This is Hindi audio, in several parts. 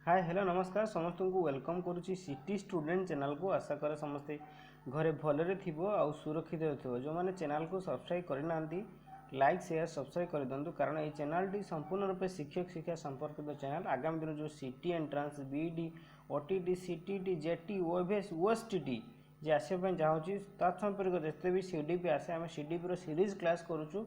हाय हेलो नमस्कार समस्त को वेलकम करुच्ची सिटी स्टूडेंट चैनल को आशा करे समस्ते घरे भलरे थिबो आउ सुरक्षित थिबो जो माने चैनल को सब्सक्राइब करना लाइक शेयर सब्सक्राइब कर दिंतु कारण ये चैनल टी संपूर्ण रूप शिक्षक शिक्षा संपर्कित चैनल आगामी दिन जो CT entrance BD OTT CTT JT OFS OSTT जे आसपा चाहूँगी तत्संपर्क जिते भी सीडीपी आसे आम सीडीपी सीरीज क्लास करुचु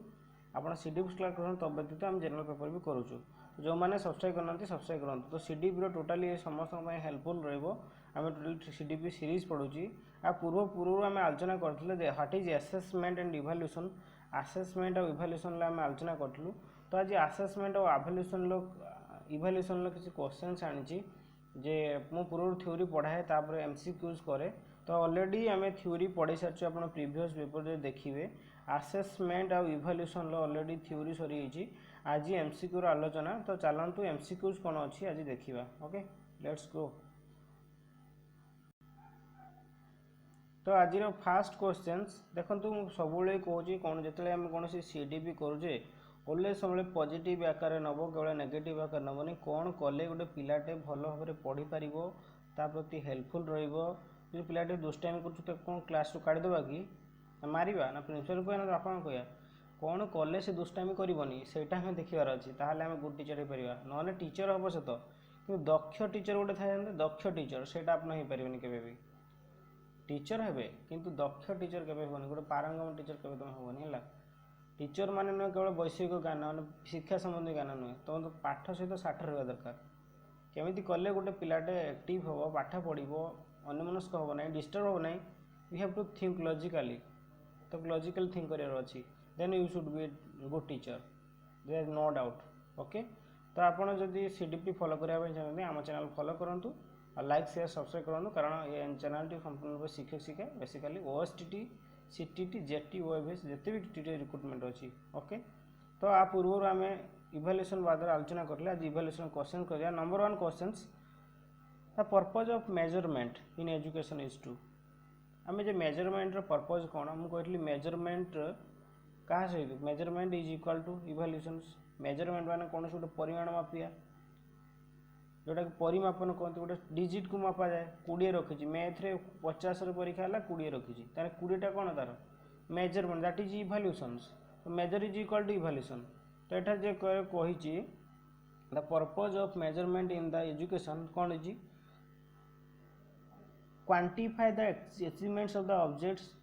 आप सीडीपी क्लास कर तब व्यतीत आम जनरल पेपर भी करुचु जो मैंने सब्सक्राइब करना सब्सक्राइब करूँ तो सीडीपी टोटाली समस्त हेल्पफुल रहा टोटाल सीडीपी सीरीज पढ़ुची आ पूर्व आम आलोचना करते what is assessment and evaluation assessment और इभाल्यूएशन आम आलोचना करूँ तो आज आसेसमेंट और इभाल्यूएशन किसी क्वेश्चन आनी जे मु पूर्व थ्योरी पढ़ाए तापर एमसीक्यूज करे तो ऑलरेडी आम थ्योरी पढ़ी सारी आप प्रीवियस पेपर देखिए आसेसमेंट और इभाल्यूएशन ऑलरेडी थ्योरी सरी आज एमसीक्यू आलोचना तो चलतु एमसीक्यूज कौन अच्छी आज देखा ओके लेट्स गो। तो आज फास्ट क्वेश्चंस देखो सब कहूँ कौन जो आम कौन सीडीपी करुचे ऑलवेज सब पॉजिटिव आकार नब केवल नेगेटिव आकार नबनी कौन कले गोटे पिलाटे भल भाव पढ़ी पार प्रति हेल्पफुल रो पिलाटे दुष्टाइम कर कौन क्लास रू काढ़ीदे कि मारिबा ना प्रिंसिपल कह ना आप कह कौन कले से दुष्टाइम करनी सेटा हमें देखिबार अच्छी ताहले आम गुड टीचर हो पार ना टीचर हम सत कि दक्ष टीचर गोटे थाए दक्ष टीचर सेटा आप हो पारे के टीचर हे किंतु दक्ष टीचर के गोटे पारंगम टीचर के हेनी है टीचर माने नुहे केवल वैषयिक ज्ञान मैंने शिक्षा संबंधी ज्ञान नुहे तो पाठ सहित साठ रहा दरकार केमी कले गोटे पिलाटे एक्टिव हम पाठ पढ़ो अन्यमनस्क हम ना डिस्टर्ब हम ना you have to think logically तो लॉजिकल थिंक करार अच्छी then you should be good teacher there is no doubt okay. तो आपड़ जदि सीडीपी फॉलो करने चाहते आम चैनल फॉलो करूँ और लाइक शेयर सब्सक्राइब करूँ कारण ये चैनल टी संपूर्ण रूप शिक्षक शिक्षा basically OSTT CTT JT OFS जिते भी टीटी रिक्रुटमेंट अच्छी ओके। तो आ पूर्व आम इभाल्यूएशन बाद आलोचना करें आज इभाल्यूएशन क्वेश्चन कर number 1 question the purpose of measurement in education is to आम जो मेजरमेंट पर्पज कौन मुझे कहली मेजरमेंट क्या सहित measurement is equal to evaluation measurement माने कौन गोटे परिमाण मापिया जोटा कि परिमापन कहते गोटे डिजिट को मापा जाए 20 रखी मैथ रे 50 परीक्षा है 20 रखी 20टा कौन तार measurement that is evaluation measure is equal to evaluation तो यहाँ जे कही the purpose of measurement in the education कौन is quantify the achievements of the objects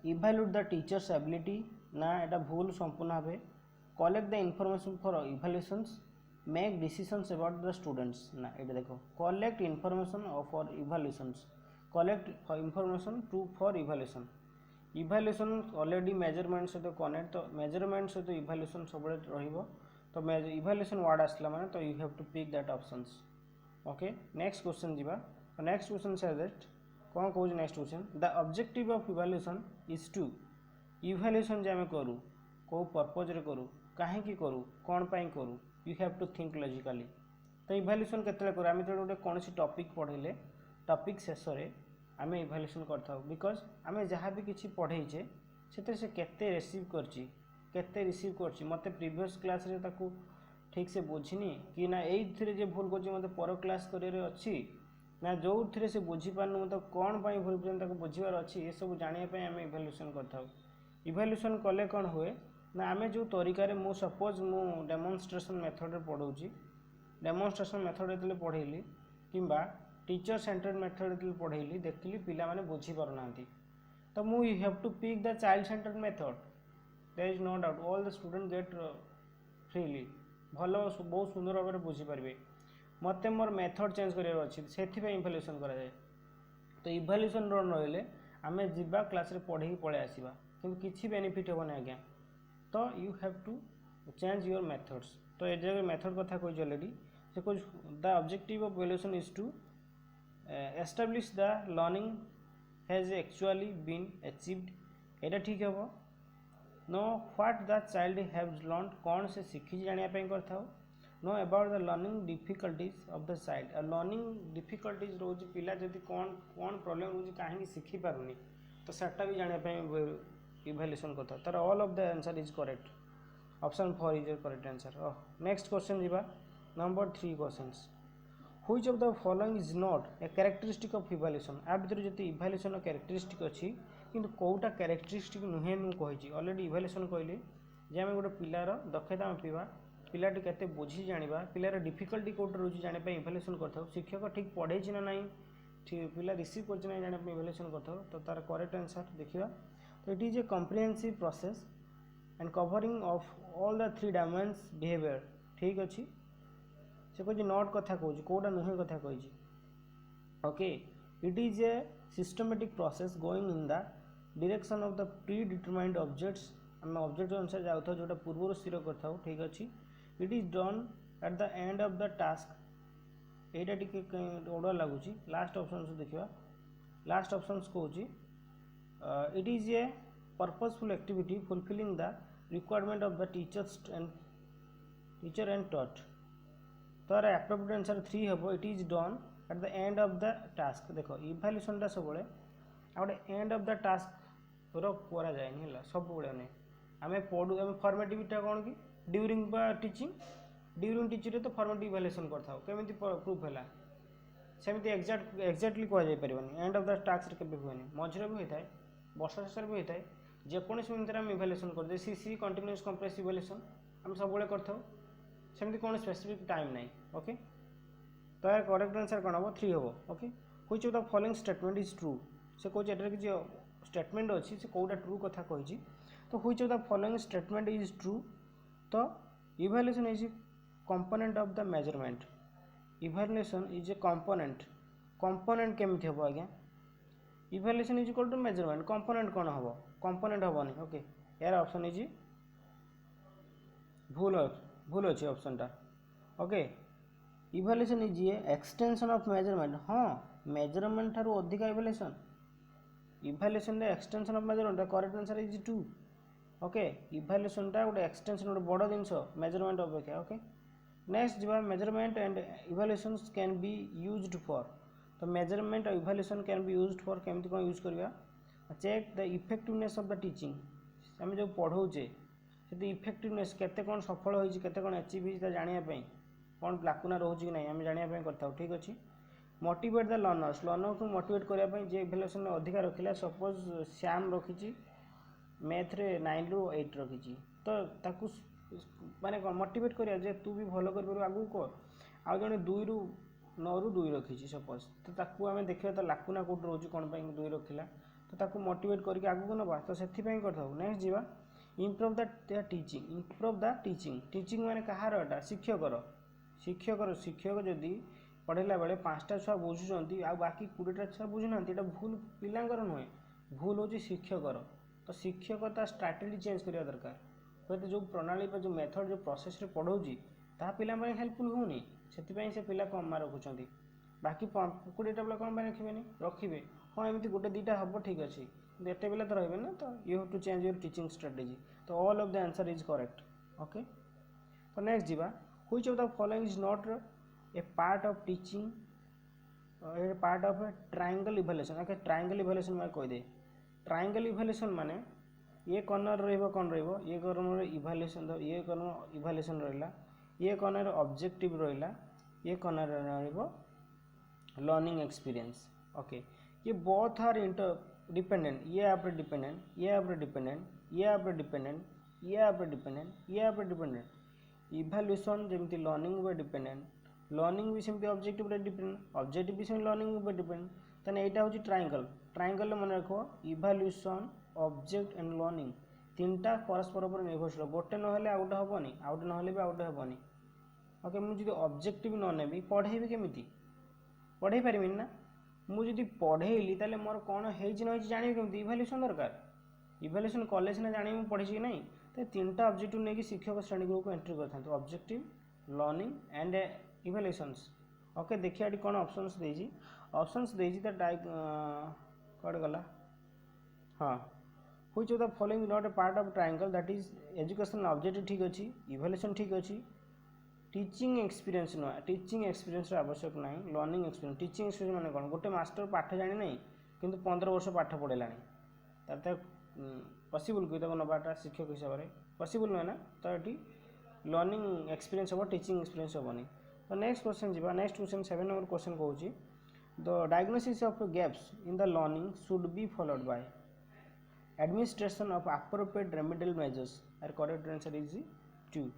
evaluate the teachers ability ना यहाँ भूल संपूर्ण भाव collect the information for evaluations make decisions about the students ना ये देखो collect information for evaluations collect information to for evaluation evaluation already measurement सहित कनेक्ट तो मेजरमेंट सहित इभाल्यूएशन सब रहिबो तो इभाल्यूएशन वर्ड आसला माने तो you have to pick that options okay. Next question जीवा नेक्स्ट क्वेश्चन से दैट कौन कहूँ next question the objective of evaluation is to evaluation जे आम करूँ कौ पर्पज रे करूँ कहीं करूँ कौन पाई करूँ you have to think logically तो इभाल्यूएशन केतले करूँ आम जो गोटे कौन टॉपिक पढ़ेले टॉपिक शेष में आम इभाल्यूएशन करथाउ बिकॉज आम जहाँ भी किसी पढ़ेचे से केते रिसीव करते रिसीव कर मत प्रीवियस क्लास रे ताकू ठीक से बुझीनी कि ना ये भूल कर मत पर क्लास कर अच्छी ना जो थे से बुझीपार मतलब कौन पाई भूल कर बुझार अच्छी ये सब जानापी आम इभाल्यूएशन करथाउ इभाल्यूएशन कले कौन हुए ना आम जो तरीक़े मु सपोज मु डेमोन्स्ट्रेशन मेथड रे पढ़ाऊँगी डेमोन्स्ट्रेशन मेथड जो पढ़ेली किंबा टीचर सेंटर्ड मेथड जो पढ़ेली देखली पिला माने बुझी पारना तो मु you have to pick the child centred method there is no doubt all the student get freely भल बहुत सुंदर भाव में बुझीपारे मत मोर मेथड चेंज करार अच्छी से इभाल्यूएशन कराए तो इभाल्यूएशन रही आम जा क्लास रे पढ़ी पलि आसवा कि किसी बेनिफिट हेबनी आज्ञा तो you have to change your methods तो ये जगह मेथड कथा कही ऑलरेडी से कह the objective of evaluation is to establish the learning has actually been achieved एटा ठीक हे know what the child have learn कौन से शिखी जानापी कर know about the learning difficulties of the child और लर्निंग डिफिकल्टीज रोज पिला जदि कौन कौन प्रोब्लेम रोज कहीं शिखी पारुनी तो सेटा भी जानापी इभाल्यूएशन करता तार all of the answer is correct option 4 is correct answer. Next question जीवा number 3 questions which of the following is not a characteristic of evaluation आ भीतर जति इवैल्यूएशन कैरेक्टरिस्टिक अछि किंतु कोउटा कैरेक्टरिस्टिक नुहे मु कहिछि ऑलरेडी इवैल्यूएशन कहली जे हम गोटे पिलार दक्षता मापिबा पिलाटी केते बुझी जानिबा पिलार डिफिकल्टी कोउटा रोजी जाने पे इवैल्यूएशन करथाउ शिक्षक ठीक पढ़े छि ना नहीं ठीक पिला रिसीव कर छि ना जाने पे इवैल्यूएशन करथाउ तो तार करेक्ट आंसर देखिबा तो it is A comprehensive process and covering of all the three dimensions behaviour ठीक अछि से कह नॉट कथा कहूँ कौटा नुहे कथा कही okay it is a systematic process going in the direction of the predetermined objects आम ऑब्जेक्ट अनुसार जाऊँ जोटा पूर्व स्थिर कर ठीक अच्छे it is done at the end of the task यहाँ टी ओडर लगुच लास्ट ऑप्शन देखा लास्ट ऑप्शन कौच it is a purposeful activity fulfilling the requirement of the teacher and taught तार एप्रोप्रिएट आंसर 3 हम it is done at the end of the task देख इवैल्यूएशन टा सब गोटे एंड ऑफ द टास्क करा जाए सब नहीं आम पढ़ू आम फॉर्मेटिविटा कौन कि ड्यूरिंग टीचिंग टीचिंग तो फॉर्मेटिव इवैल्यूएशन करथाउ केमिति प्रूफ है सेमती एक्जाक्टली कहुपर एंड ऑफ द टास्क के हुए मझे भी होता है वर्ष शेष भी होता है जेकोसी मिनट आम इवैल्यूएशन कर सी कंटिन्यूअस कंप्रेस इवैल्यूएशन आम सब करथाउ सेमती कौन स्पेसिफिक टाइम नहीं ओके तो यार करेक्ट आंसर कौन हम 3 हम okay which of the following statement is true से कौन एटार किसी स्टेटमेंट अच्छी से कौटा ट्रू कथा कही तो which of the following statement is true तो evaluation is component of the measurement evaluation is a component केमती हम आज्ञा evaluation is equal to measurement component कौन हम कंपोनेंट हेनी ओके यार ऑप्शन इज भूल अच्छे ऑप्शन टा okay evaluation is a extension of measurement हाँ मेजरमेंट ठारू अधिक evaluation extension of measurement correct answer is 2 okay evaluation टा गोटे एक्सटेंशन गोटे बड़ जिनस मेजरमेंट अपेक्षा ओके नेक्स्ट जी measurement and evaluations can be used for तो मेजरमेंट और evaluation can be used for केमती कौन यूज करवा check the effectiveness of the teaching आम जो पढ़ाऊे से इफेक्टिवनेस केते कौन सफल होती केते कौन अचीव होता जानापी कौन लाकुना रोचे कि नहीं आम जानापी करता ठीक अच्छे मोटिवेट द लर्नर्स को मोटिवेट करने जे इवैल्यूएशन अधिका रखिला सपोज श्याम रखी मैथ रे 9 ରୁ 8 रखी तो ताकू माने मोटिवेट करिया जे तू भी भलो कर परु आगु कर आ जने 2 ରୁ 9 ରୁ 2 रखी सपोज तो ताकू आम देखिए तो लाकुना कोड रोज कौन 2 रखिला तो ताकू मोटिवेट करके आगु नवा तो से करता नेक्स्ट जीवा इम्प्रूव द टीचिंग माने कहार एटा शिक्षक जदि पढ़ेला बेले 5टा छुआ बुझुंट आ बाकी 20टा छुआ बुझुना ये भूल पिलांकर नुहे भूल हूँ शिक्षकर तो शिक्षकता स्ट्राटेजी चेंज करवा दरकार तो जो प्रणाली पर जो मेथड जो प्रोसेस रे पढ़ाऊँगी ता पिला हेल्पफुल होनी से पिला कम मार्क रखुंट बाकी 20टा बेला कौन रखिए हाँ एमती गोटे 2टा हम ठीक अच्छे एत पिला तो रही ना तो you have to change your teaching strategy तो all of the answer is correct okay तो नेक्स्ट जीवा which of the following is not a part of teaching part of a triangle evaluation okay triangle evaluation मैं कहीदे ट्रायंगल इवैल्यूएशन माने ये कॉर्नर कौन ये कॉर्नर इवैल्यूएशन ये कॉर्नर इवैल्यूएशन रहा ये कॉर्नर ऑब्जेक्टिव रहा ये कॉर्नर लर्निंग एक्सपीरियंस ओके ये बोथ आर इंटर डिपेंडेंट ये आप डिपेंडेंट ये आप डिपेंडेंट ये आप डिपेंडेंट ये आप डिपेंडेंट ये आप डिपेंडेंट इवैल्यूएशन जमती लर्निंग पे डिपेंडेंट लर्निंग भी सेमती ऑब्जेक्टिव डिपेंडेंट ऑब्जेक्टिव भी सेम लर्निंग पे डिपेंडेंट ताने एटा होची ट्रायंगल मन रखो इवैल्यूएशन ऑब्जेक्ट एंड लर्निंग 3टा परस्पर पर निर्भरशील गोटे नहेले आउट हेनी आउट नहेले भी आउट हेनी ओके मुझे ऑब्जेक्टिव न नेबी पढ़ेबी केमिति पढ़े पारिबिन ना मुझे पढ़ेली ताले मोर कौन है जानी केमती इवैल्यूएशन दरकार इवैल्यूएशन कले सीना जानी पढ़ी कि नहीं तो 3टा ऑब्जेक्टिव नहीं शिक्षक श्रेणी गृह को एंट्री करते objective learning and evaluations okay देखिए कौन ऑप्शंस देजी तो कट गला हाँ which of the following not a part of triangle that is educational objective ठीक अच्छी इवैल्यूएशन ठीक अच्छी टीचिंग एक्सपीरियंस नुआ टीचिंग एक्सपीरियंस आवश्यक ना लर्निंग एक्सपीरियंस टीचिंग एक्सपीरियंस माने कौन गोटे मास्टर पाठ जानी ना किंतु 15 वर्ष पाठ पढ़ेला तार पॉसिबल कि नवाटा शिक्षक हिसाब से पॉसिबल नुहे ना तो ये लर्निंग एक्सपीरियंस हम टीचिंग एक्सपीरियंस हेनी तो नेक्स्ट क्वेश्चन जी नेक्स्ट क्वेश्चन 7 नंबर क्वेश्चन कहूँ the diagnosis of gaps in the learning should be followed by administration of appropriate remedial measures. Our correct answer is 2.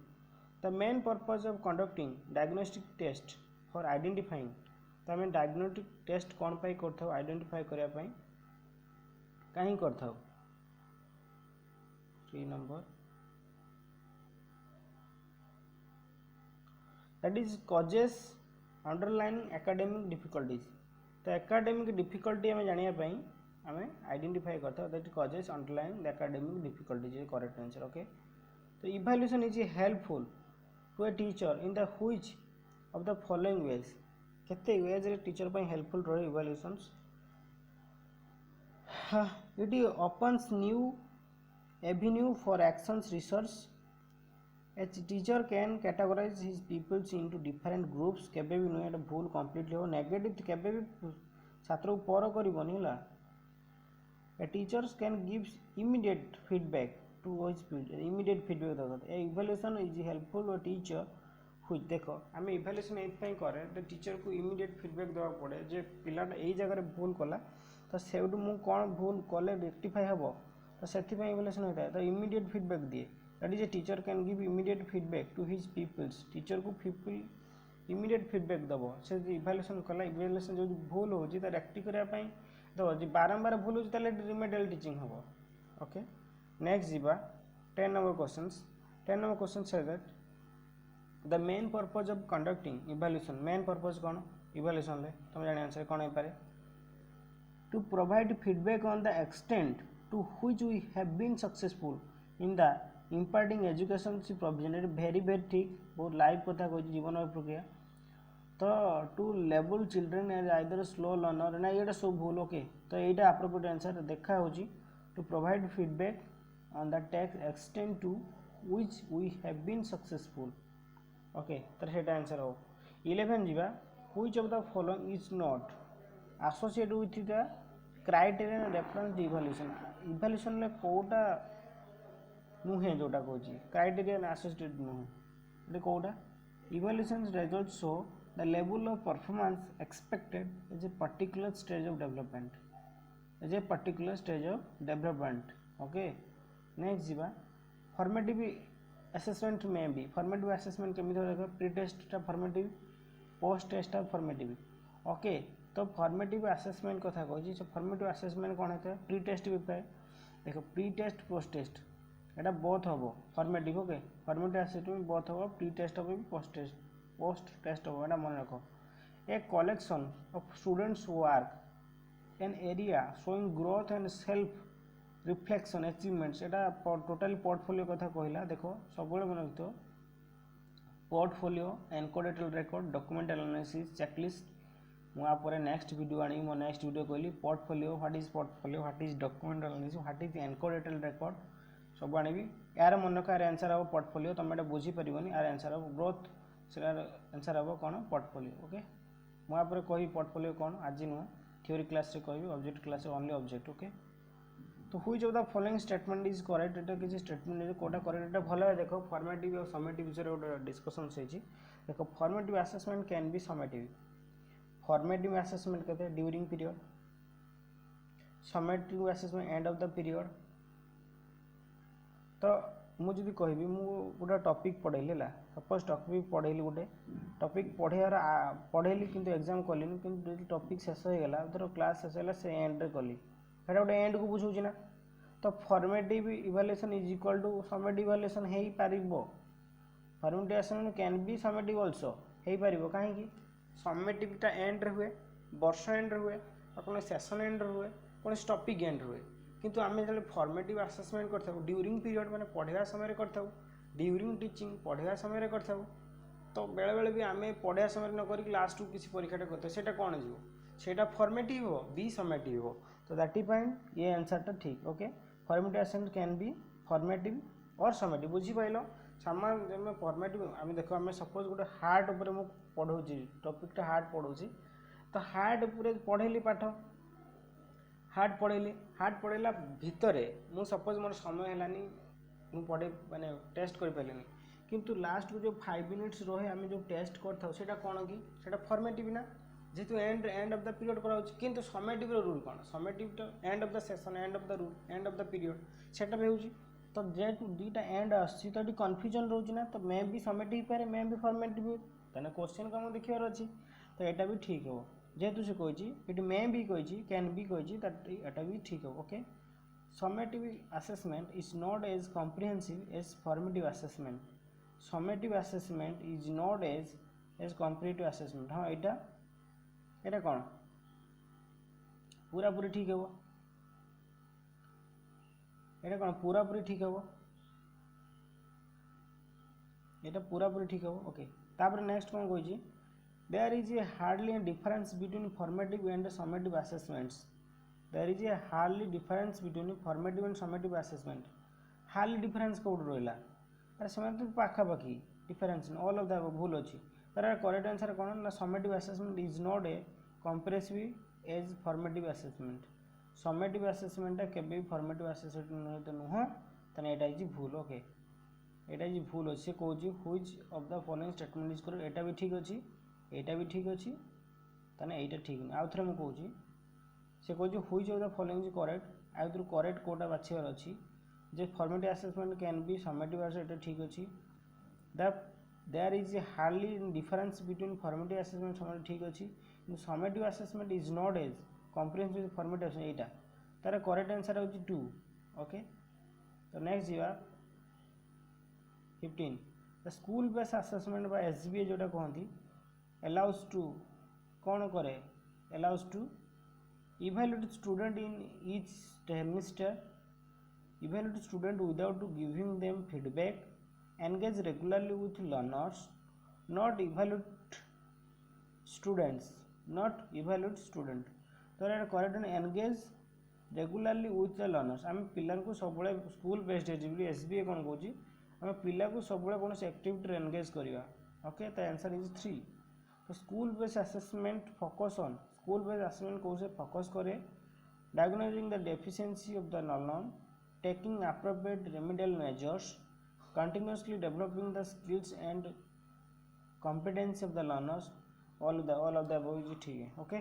The main purpose of conducting diagnostic test for identifying तो आम डायग्नोस्टिक टेस्ट कौन पाई करथाउ आइडेंटिफाई करिया पाई कहीं करथाउ 3 number that is causes underlying academic difficulties तो एकेडमिक डिफिकल्टी आम जानिया पाई आम आइडेंटिफाई करता that causes underline the academic difficulties is correct answer okay तो evaluation is helpful to a teacher in the which of the following ways केते वेज रे टीचर पाई हेल्पफुल रहे evaluations it opens new avenue for actions research a teacher can categorise his peoples into different groups केबे भी नुए भूल कंप्लीटली हो नेगेटिव केबे भी छात्र को पर करबनी हला A teachers can give immediate feedback to his immediate feedback दरकार ए इवैल्यूएशन इज हेल्पफुल और टीचर हुई देखो आम इवैल्यूएशन एथपाई करे तो टीचर को इमीडिएट फीडबैक देवा पड़े जे पिलाटा एई जगह भूल कला तो सेउडू मु कोन भूल कले रेक्टिफाई हबो तो सेथिपाई इवैल्यूएशन होता है तो इमीडिएट फीडबैक दिए that is a teacher can give immediate feedback to his pupils teacher को पीपल इमीडिएट फीडबैक दबो से इवैल्यूएशन कला इवैल्यूएशन जो भूल होजी तो रेक्टि करिया पाई तो जी बारंबार भूल हो रिमेडियल टीचिंग हम ओके नेक्स्ट जीवा 10 नंबर क्वेश्चंस 10 नंबर क्वेश्चन से that the main purpose of conducting evaluation main purpose कौन इवैल्यूएशन ले तुम जाने आंसर कौन हो पारे to provide feedback on the extent to which we have been successful in the imparting education provision very ठीक बहुत लाइव कथा कहूँ जीवन प्रक्रिया तो टू लेवल children as either slow learner ना ये सब भूल ओके तो यहाँ अप्रोप्रिएट आंसर देखा हो to provide feedback on the text extent to which we have been successful okay तो सेटा आंसर हो 11 जीवा which of the following is not associated with the criterion reference evaluation evaluation ले कोटा नुहे जोटा कहूँ क्राइटेरियन एसोसिएटेड नुहे कोटा evaluation result show the level of performance expected is a particular stage of development okay next jiba formative assessment may be formative assessment केमी देखो प्री टेस्ट टा formative पोस्ट टेस्ट टा formative okay तो formative assessment कथा कहूँ सो formative assessment कौन होता है प्री टेस्ट भी पाए देखो प्री टेस्ट पोस्ट टेस्ट एटा बोथ हम formative okay formative assessment both हम प्री टेस्ट हम पोस्ट टेस्ट होगा मन रख a collection of students work an area showing growth and self reflection achievements एटा टोटली पोर्टफोलियो कथा कहला देखो सब मन रखो portfolio anecdotal record document analysis checklist मुझे नेक्स्ट वीडियो आनी मो नेक्स्ट वीडियो कहली portfolio what is document analysis what is anecdotal record सब आनी यार मन रख यार आंसर हम पोर्टफोलियो तुम ये बुझीपार यार आंसर हम ग्रोथ से आंसर हम कौन पोर्टफोलियो ओके मुझे कही पोर्टफोलियो कौन आज नुह थ्योरी क्लास रे कहि ऑब्जेक्ट क्लास रे ओनली ऑब्जेक्ट ओके तो which of the following statement is correct एटा किसी स्टेटमेंट कोटा करेक्ट एटा भलो है देखो फॉर्मेटिव और समेटिव विषय रे डिस्कशन सेछि देखो formative assessment can be summative formative assessment कहते हैं during period summative assessment and of the period तो मुझे कहबी गोटे टॉपिक पढ़ेली है सपोज टॉपिक पढ़ेली गोटे टॉपिक पढ़ेली किंतु एग्जाम कली कि टॉपिक शेष हो गला धर क्लास शेष है से एंड कली है गोटे एंड को बुझाऊँ ना तो formative evaluation is equal to summative evaluation हो पार formative assessment can be summative also हो पार कहीं समेटिवटा एंड हुए वर्ष एंड हुए कौन सेशन एंड हुए कौन टॉपिक एंड हुए किंतु आम जो फॉर्मेटिव असेसमेंट करता ड्यूरिंग पीरियड मैंने पढ़ाया समय करता ड्यूरिंग टीचिंग पढ़ाया समय करता तो बेले बेले भी आम पढ़ाया समय न कर लास्ट को किसी परीक्षाटा करते कौन जीव सेटा फॉर्मेटिव हो बी समेटिव हो तो दैट इज फाइन ये आंसरटा ठीक okay formative assessment can B formative और समेटिव बुझी पाइल सामान फॉर्मेटिव आम देखो आम सपोज गोटे हार्ट उपर मु पढ़ाऊँ टॉपिकटा हार्ट पढ़ाऊँ तो हार्ट उपर पढ़ेली पाठ हार्ट पढ़ेला भितर मु सपोज मोर समय है पढ़े माने टेस्ट कर पारे किंतु लास्ट को जो 5 मिनिट्स रहे आम जो टेस्ट करता कौन कि सेटा फॉर्मेटिव ना जेहेतु एंड ऑफ द पीरियड कराऊँ किंतु समेटिव रूल कौन समेटिव तो and of the session and of the rule and of the period सेटा भी होची तो जेहेतु दुईटा एंड आसी तो ये कन्फ्यूजन रोचे ना तो मे भी समेटिव पारे मे भी फॉर्मेटिव हो तेना क्वेश्चन को आम देखार अच्छी तो यहाँ भी ठीक हे जेहेतु से कही मे भी कही कैन भी कही यहाँ भी ठीक हे okay summative assessment is not as comprehensive as formative assessment summative assessment is not as comprehensive assessment हाँ यहाँ कौन पूरा पूरी ठीक हे यहाँ कौन पूरा पूरी ठीक हे यहाँ पूरा पूरी ठीक हे ओके तापर नेक्स्ट कौन कही there is a hardly difference between formative and summative assessments there is a hardly difference between formative and summative assessment hardly difference कौट रहा अरे से पाखापाखी डिफरेंस ऑल ऑफ द भूल अच्छी तार करेक्ट आंसर कौन ना summative assessment is not a compressive as formative assessment summative assessment केबे फॉर्मेटिव असेसमेंट तो नुह तेना यहाँ भूल ओके यहाँ भूल अच्छे कौन which of the following statement is correct यहाँ भी ठीक अच्छी यहाँ भी ठीक अच्छी ताने यहाँ ठीक नहीं आउ थे मुझे कौन से कौन which of the following is correct आउ करेक्ट कोटा बाछियार अच्छी जे formative assessment can be summative assessment ठीक अच्छी there is a hardly difference between formative assessment summative ठीक अच्छी summative assessment is not as comprehensive formative assessment यहाँ तार करेक्ट आंसर हो 2 ओके तो नेक्स्ट जीवा 15 द स्कूल बेस्ड असेसमेंट बा एसबीए जोटा कहती अलाउज टू कौन करे allows to evaluate student in each semester evaluate student without giving them feedback engage regularly with learners not evaluate students तो यार correct engage regularly with the learners आम पिला को सब स्कूल बेस्ड एसबीए एसबीए कौन कौन आम पिला को सब कौन से एक्टिविटी एंगेज करवा ओके तो आंसर इज 3 तो school based assessment focus on school based assessment कौन से फोकस करे diagnosing the deficiency of the non taking appropriate remedial measures, continuously developing the skills and competency of the learners, all of the above is ठीक है okay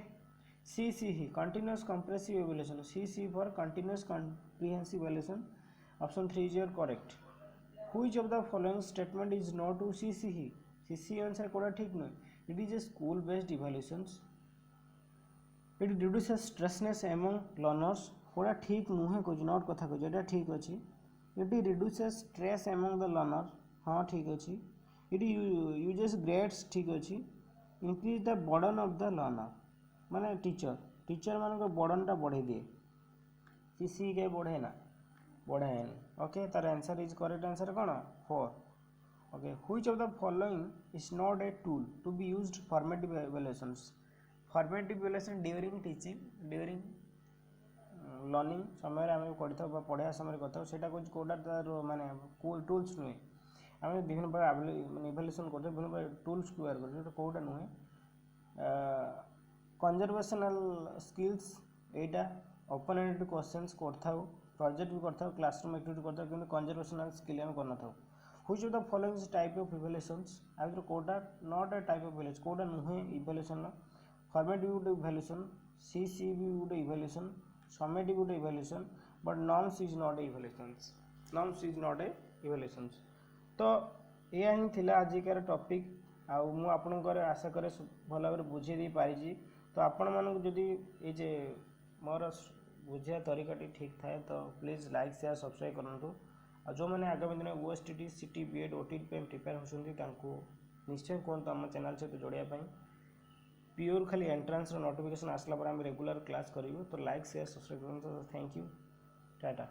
CCE continuous comprehensive evaluation CCE for continuous comprehensive evaluation option 3 is your correct which of the following statement is not to CCE answer कोड़ा ठीक नहीं it is a school based evaluations it reduces stressness among learners पूरा ठीक नुहे कुछ नोट कथा कुछ एटा ठीक अच्छी it reduces stress among the learner हाँ ठीक अच्छी इट यूजेस ग्रेड्स ठीक अच्छी increase the burden of the learner माने टीचर मान को बर्डनटा बढ़े दिए सीसी के बढ़े ना बढ़ाए ओके तार आंसर इज करेक्ट आंसर कौन 4 okay which of the following is not a tool to be used formative evaluations formative evaluation during teaching during learning समय आम कर पढ़ाया समय करता से कौटा तार माने टूल्स नुहे आम विभिन्न प्रकार इवैल्यूएशन करते विभिन्न प्रकार टूल्स को व्यवहार करते कौटा नुहे कंजर्वेशनल स्किल्स यहाँ ओपन एंडेड क्वेश्चंस करता प्रोजेक्ट भी करता क्लासरूम एक्टिविटी करता कि कंजर्वेशनल स्किल आम करना which of the following type of evaluations आउ कौटा not a type of evaluation कौटा नुहे evaluation formative good evaluation CC भी good evaluation summative good evaluation but norms is not a evaluations तो यह ही थिला आजिकार टॉपिक आउ मु आपनकर आशा करे भल भाव बुझे दे पारिजी तो आपण मानक जदि ए जे मोर बुझिया तरीकाटी ठीक थाए तो प्लीज लाइक शेयर सब्सक्राइब करंतु आ जो मैंने आगामी दिन ओएसटीटी सीटी बीएड ओटीटी पे प्रिपेयर होसंती तांको निश्चय कहतु आम चैनल सहित जोड़ापी प्योर खाली एंट्रांस नोटिफिकेशन आसला पर आम रेगुलर क्लास करूँ तो लाइक शेयर सब्सक्राइब करूँ थैंक यू टाटा।